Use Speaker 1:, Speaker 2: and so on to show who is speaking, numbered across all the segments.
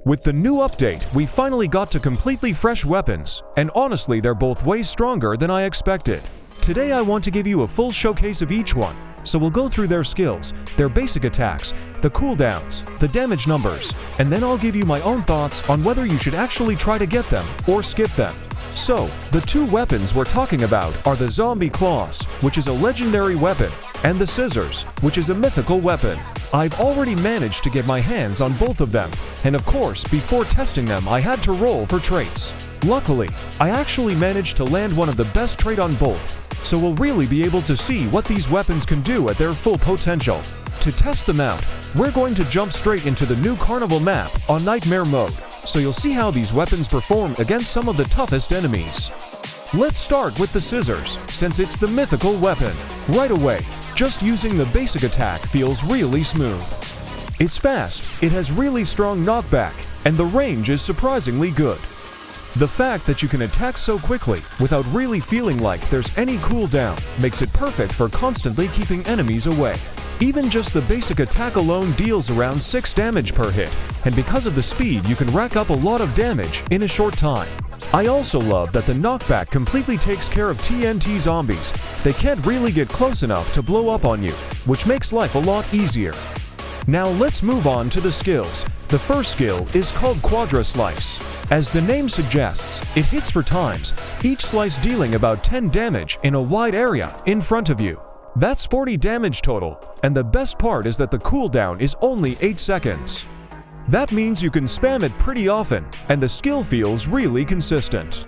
Speaker 1: With the new update, we finally got to completely fresh weapons, and honestly they're both way stronger than I expected. Today I want to give you a full showcase of each one, so we'll go through their skills, their basic attacks, the cooldowns, the damage numbers, and then I'll give you my own thoughts on whether you should actually try to get them or skip them. So, the two weapons we're talking about are the zombie claws, which is a legendary weapon, and the scissors, which is a mythical weapon. I've already managed to get my hands on both of them, and of course, before testing them I had to roll for traits. Luckily, I actually managed to land one of the best trait on both, so we'll really be able to see what these weapons can do at their full potential. To test them out, we're going to jump straight into the new carnival map on nightmare mode, so you'll see how these weapons perform against some of the toughest enemies. Let's start with the scissors, since it's the mythical weapon. Right away, just using the basic attack feels really smooth. It's fast, it has really strong knockback, and the range is surprisingly good. The fact that you can attack so quickly without really feeling like there's any cooldown makes it perfect for constantly keeping enemies away. Even just the basic attack alone deals around 6 damage per hit, and because of the speed you can rack up a lot of damage in a short time. I also love that the knockback completely takes care of TNT zombies. They can't really get close enough to blow up on you, which makes life a lot easier. Now let's move on to the skills. The first skill is called Quadra Slice. As the name suggests, it hits for times, each slice dealing about 10 damage in a wide area in front of you. That's 40 damage total, and the best part is that the cooldown is only 8 seconds. That means you can spam it pretty often, and the skill feels really consistent.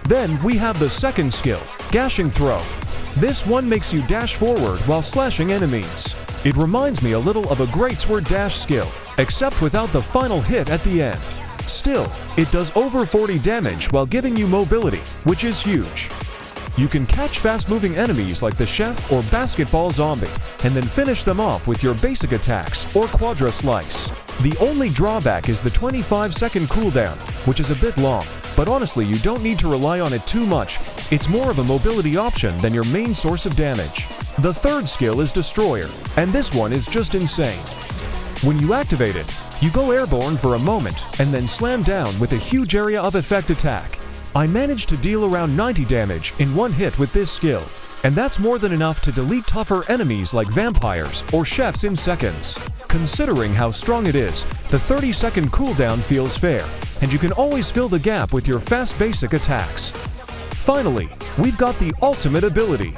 Speaker 1: Then we have the second skill, Gashing Throw. This one makes you dash forward while slashing enemies. It reminds me a little of a greatsword dash skill, except without the final hit at the end. Still, it does over 40 damage while giving you mobility, which is huge. You can catch fast-moving enemies like the chef or basketball zombie, and then finish them off with your basic attacks or Quadra Slice. The only drawback is the 25-second cooldown, which is a bit long, but honestly you don't need to rely on it too much. It's more of a mobility option than your main source of damage. The third skill is Destroyer, and this one is just insane. When you activate it, you go airborne for a moment and then slam down with a huge area of effect attack. I managed to deal around 90 damage in one hit with this skill, and that's more than enough to delete tougher enemies like vampires or chefs in seconds. Considering how strong it is, the 30-second cooldown feels fair, and you can always fill the gap with your fast basic attacks. Finally, we've got the ultimate ability.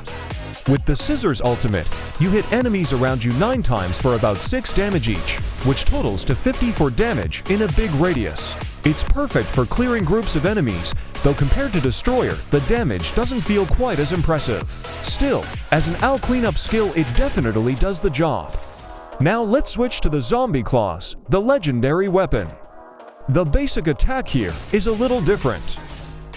Speaker 1: With the Scissors ultimate, you hit enemies around you 9 times for about 6 damage each, which totals to 54 damage in a big radius. It's perfect for clearing groups of enemies, though compared to Destroyer, the damage doesn't feel quite as impressive. Still, as an AoE cleanup skill, it definitely does the job. Now let's switch to the Zombie Claws, the legendary weapon. The basic attack here is a little different.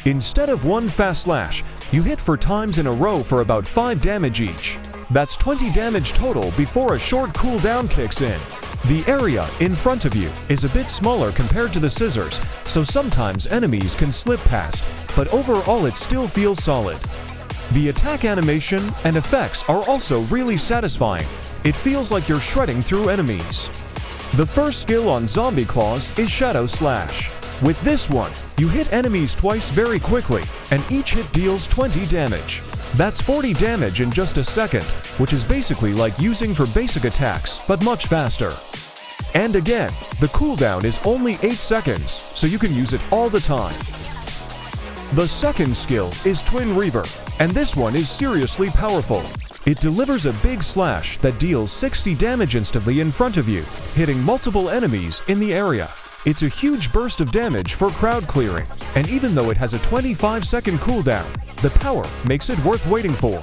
Speaker 1: Instead of one fast slash, you hit 4 times in a row for about 5 damage each. That's 20 damage total before a short cooldown kicks in. The area in front of you is a bit smaller compared to the scissors, so sometimes enemies can slip past, but overall it still feels solid. The attack animation and effects are also really satisfying. It feels like you're shredding through enemies. The first skill on Zombie Claws is Shadow Slash. With this one, you hit enemies twice very quickly, and each hit deals 20 damage. That's 40 damage in just a second, which is basically like using for basic attacks, but much faster. And again, the cooldown is only 8 seconds, so you can use it all the time. The second skill is Twin Reaver, and this one is seriously powerful. It delivers a big slash that deals 60 damage instantly in front of you, hitting multiple enemies in the area. It's a huge burst of damage for crowd clearing, and even though it has a 25-second cooldown, the power makes it worth waiting for.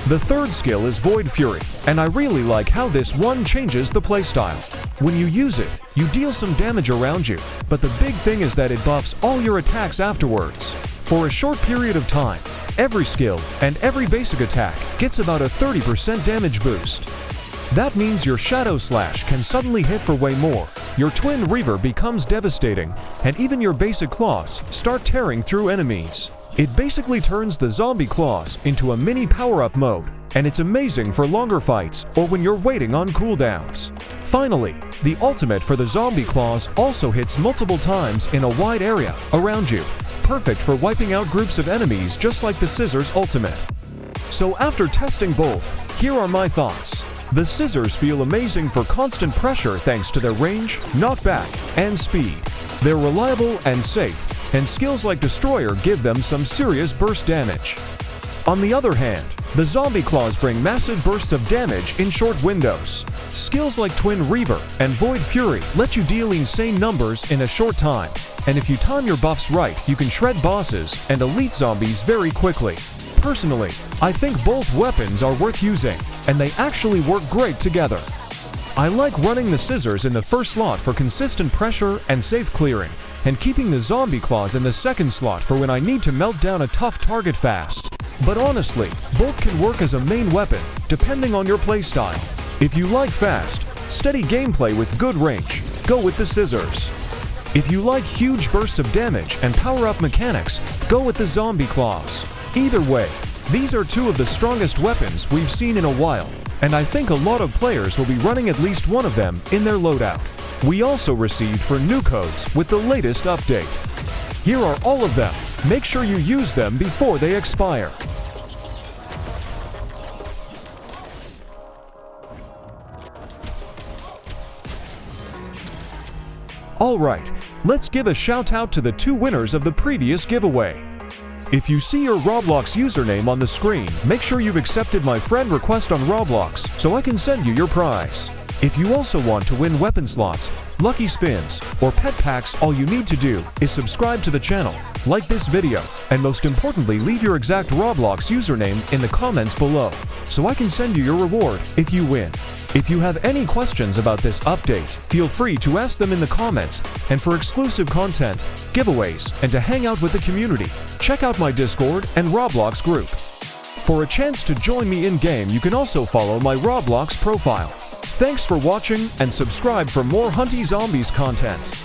Speaker 1: The third skill is Void Fury, and I really like how this one changes the playstyle. When you use it, you deal some damage around you, but the big thing is that it buffs all your attacks afterwards. For a short period of time, every skill and every basic attack gets about a 30% damage boost. That means your Shadow Slash can suddenly hit for way more, your Twin Reaver becomes devastating, and even your basic claws start tearing through enemies. It basically turns the Zombie Claws into a mini power-up mode, and it's amazing for longer fights or when you're waiting on cooldowns. Finally, the ultimate for the zombie claws also hits multiple times in a wide area around you, perfect for wiping out groups of enemies just like the scissors ultimate. So after testing both, here are my thoughts. The scissors feel amazing for constant pressure thanks to their range, knockback, and speed. They're reliable and safe, and skills like Destroyer give them some serious burst damage. On the other hand, the zombie claws bring massive bursts of damage in short windows. Skills like Twin Reaver and Void Fury let you deal insane numbers in a short time, and if you time your buffs right, you can shred bosses and elite zombies very quickly. Personally, I think both weapons are worth using, and they actually work great together. I like running the scissors in the first slot for consistent pressure and safe clearing, and keeping the zombie claws in the second slot for when I need to melt down a tough target fast. But honestly, both can work as a main weapon, depending on your playstyle. If you like fast, steady gameplay with good range, go with the scissors. If you like huge bursts of damage and power-up mechanics, go with the zombie claws. Either way, these are two of the strongest weapons we've seen in a while, and I think a lot of players will be running at least one of them in their loadout. We also received for new codes with the latest update. Here are all of them. Make sure you use them before they expire. Alright, let's give a shout out to the two winners of the previous giveaway. If you see your Roblox username on the screen, make sure you've accepted my friend request on Roblox so I can send you your prize. If you also want to win weapon slots, lucky spins, or pet packs, all you need to do is subscribe to the channel, like this video, and most importantly leave your exact Roblox username in the comments below so I can send you your reward if you win. If you have any questions about this update, feel free to ask them in the comments, and for exclusive content, giveaways, and to hang out with the community, check out my Discord and Roblox group. For a chance to join me in-game, you can also follow my Roblox profile. Thanks for watching and subscribe for more Hunty Zombies content.